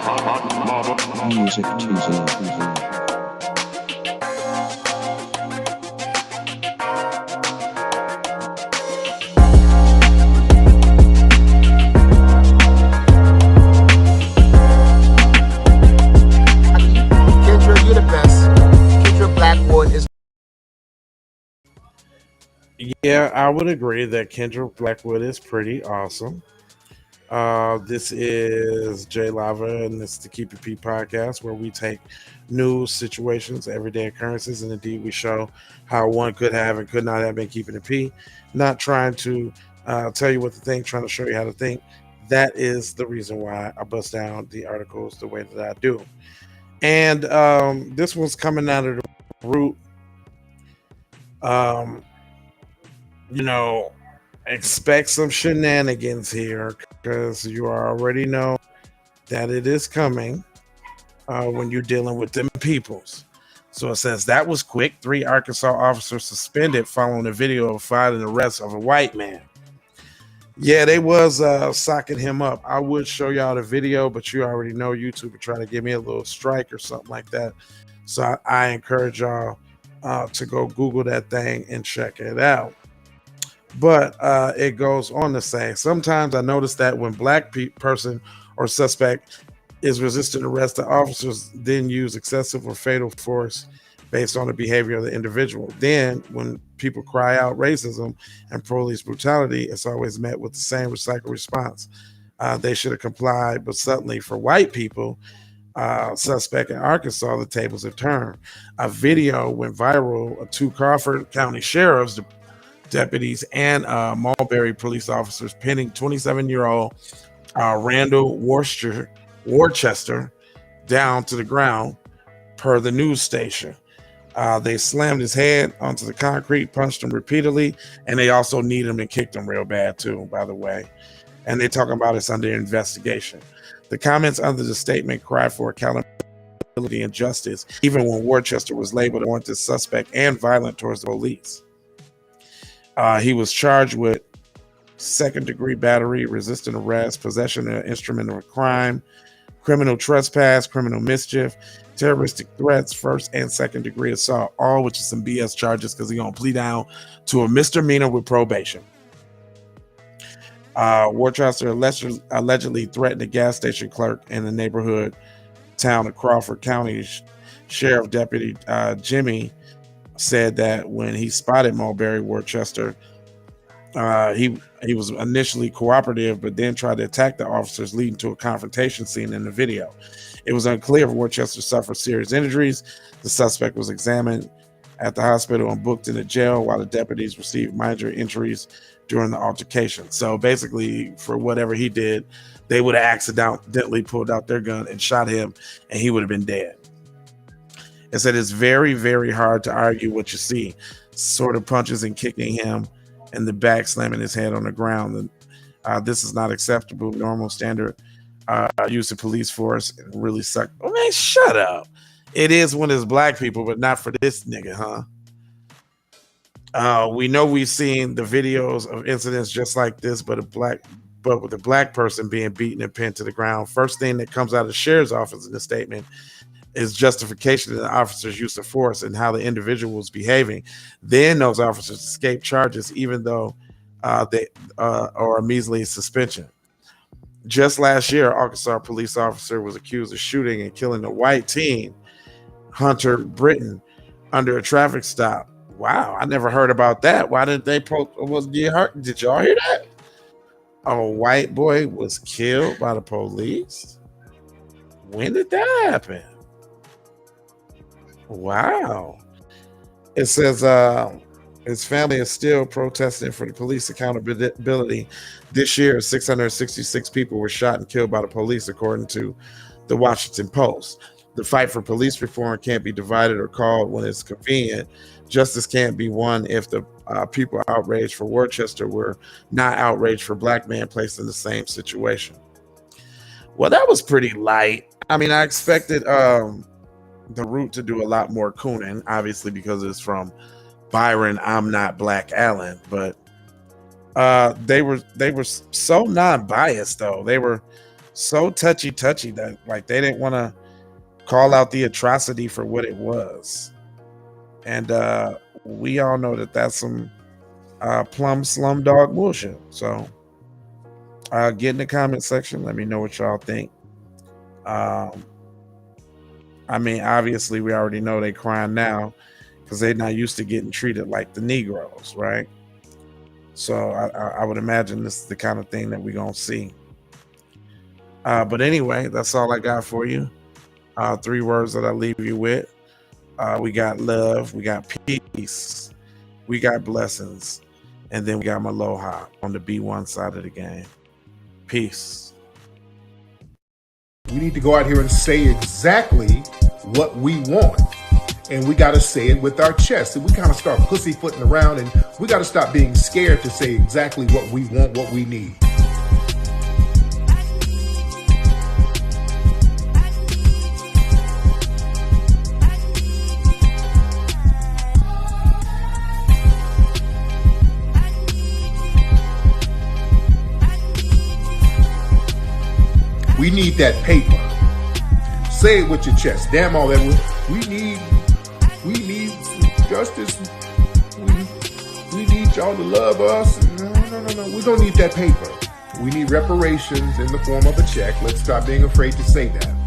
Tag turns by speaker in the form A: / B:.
A: Music Tuesday.
B: Yeah, I would agree that Kendra Blackwood is pretty awesome. This is Jay Lava, and this is the Keep It P podcast, where we take news, situations, everyday occurrences, and indeed we show how one could have and could not have been keeping it P. Not trying to tell you what to think, trying to show you how to think. That is the reason why I bust down the articles the way that I do. And this one's coming out of the root. Um, you know, expect some shenanigans here because you already know that it is coming when you're dealing with them peoples. So it says that was quick. 3 Arkansas officers suspended following a video of filing arrest of a white man. Yeah, they was socking him up. I would show y'all the video, but you already know YouTube are trying to give me a little strike or something like that. So I encourage y'all to go Google that thing and check it out. But it goes on to say, sometimes I notice that when black person or suspect is resisting arrest, the officers then use excessive or fatal force based on the behavior of the individual. Then when people cry out racism and police brutality, it's always met with the same recycled response. They should have complied, but suddenly for white people, suspect in Arkansas, the tables have turned. A video went viral of 2 Crawford County sheriffs, deputies, and Mulberry police officers pinning 27-year-old Randall Worcester down to the ground, per the news station. They slammed his head onto the concrete, punched him repeatedly, and they also kneed him and kicked him real bad too, by the way. And they're talking about it's under investigation. The comments under the statement cry for accountability and justice, even when Worcester was labeled a wanted suspect and violent towards the police. He was charged with second-degree battery, resisting arrest, possession of an instrument of a crime, criminal trespass, criminal mischief, terroristic threats, first and second-degree assault, all which is some BS charges because he's going to plead down to a misdemeanor with probation. Worcester allegedly threatened a gas station clerk in the neighborhood town of Crawford County. Sheriff Deputy Jimmy said that when he spotted Mulberry Worcester, he was initially cooperative, but then tried to attack the officers, leading to a confrontation scene in the video. It was unclear if Worcester suffered serious injuries. The suspect was examined at the hospital and booked into jail, while the deputies received minor injuries during the altercation. So basically, for whatever he did, they would have accidentally pulled out their gun and shot him, and he would have been dead. It said it's very, very hard to argue what you see. Sort of punches and kicking him in the back, slamming his head on the ground. This is not acceptable. Normal standard use of police force and really suck. Oh man, shut up. It is when it's black people, but not for this nigga, huh? We know we've seen the videos of incidents just like this, but with a black person being beaten and pinned to the ground. First thing that comes out of the sheriff's office in the statement is justification of the officer's use of force and how the individual was behaving. Then those officers escape charges, even though they are a measly suspension. Just last year, Arkansas police officer was accused of shooting and killing a white teen, Hunter Britton, under a traffic stop. Wow, I never heard about that. Why didn't they did y'all hear that? A white boy was killed by the police? When did that happen? Wow. It says his family is still protesting for the police accountability. This year, 666 people were shot and killed by the police, according to the Washington Post. The fight for police reform can't be divided or called when it's convenient. Justice can't be won if the people outraged for Worcester were not outraged for black men placed in the same situation. Well, that was pretty light. I mean, I expected the root to do a lot more cooning, obviously because it's from Byron I'm Not Black Allen, but they were so non-biased though. They were so touchy that like they didn't want to call out the atrocity for what it was. And we all know that that's some plum slum dog bullshit. So get in the comment section. Let me know what y'all think. I mean, obviously, we already know they crying now because they're not used to getting treated like the Negroes, right? So I would imagine this is the kind of thing that we're going to see. But anyway, that's all I got for you. 3 words that I leave you with. We got love, we got peace, we got blessings, and then we got Maloha on the B1 side of the game. Peace.
C: We need to go out here and say exactly what we want. And we got to say it with our chest. And we kind of start pussyfooting around, and we got to stop being scared to say exactly what we want, what we need. We need that paper. Say it with your chest. Damn all that. We need justice. We need y'all to love us. No. We don't need that paper. We need reparations in the form of a check. Let's stop being afraid to say that.